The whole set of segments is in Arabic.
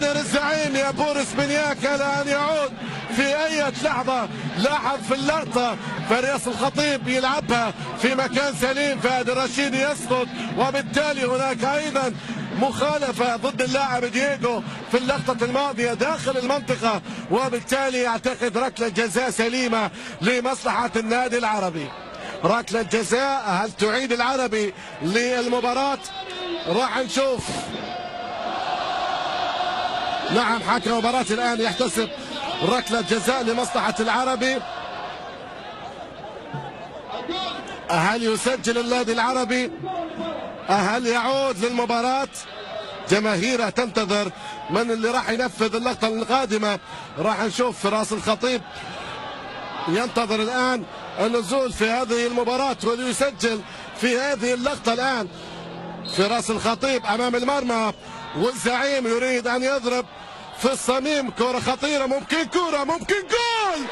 قادر الزعيم يا بورس بنياكا لأن يعود في أي لحظة. لاحظ في اللقطة فريس الخطيب يلعبها في مكان سليم، فهد الرشيدي يسقط، وبالتالي هناك أيضا مخالفة ضد اللاعب دييغو في اللقطة الماضية داخل المنطقة، وبالتالي يعتقد ركلة جزاء سليمة لمصلحة النادي العربي. ركلة جزاء، هل تعيد العربي للمباراة؟ راح نشوف. نعم، حكم المباراة الآن يحتسب ركلة جزاء لمصلحة العربي. هل يسجل النادي العربي؟ هل يعود للمباراة؟ جماهيره تنتظر من اللي راح ينفذ اللقطة القادمة. راح نشوف فراس الخطيب ينتظر الآن النزول في هذه المباراة وليسجل في هذه اللقطة. الآن فراس الخطيب أمام المرمى، والزعيم يريد أن يضرب في الصميم. كرة خطيرة، ممكن كرة، ممكن جول.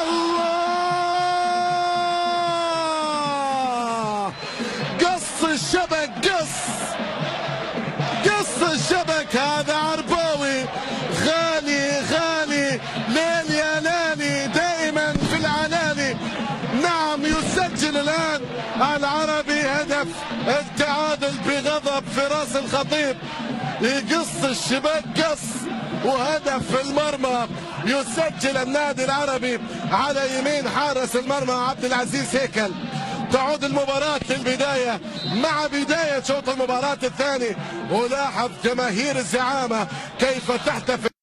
الله، قص الشبك، قص الشبك. هذا عرباوي غالي غالي، ليل يا لالي، دائما في العلالي. نعم، يسجل الآن العربي هدف التعادل بغضب. فراس الخطيب يقص الشباك قص، وهدف في المرمى. يسجل النادي العربي على يمين حارس المرمى عبد العزيز هيكل. تعود المباراة للبداية مع بداية شوط المباراة الثاني. ولاحظ جماهير الزعامة كيف تحتفل.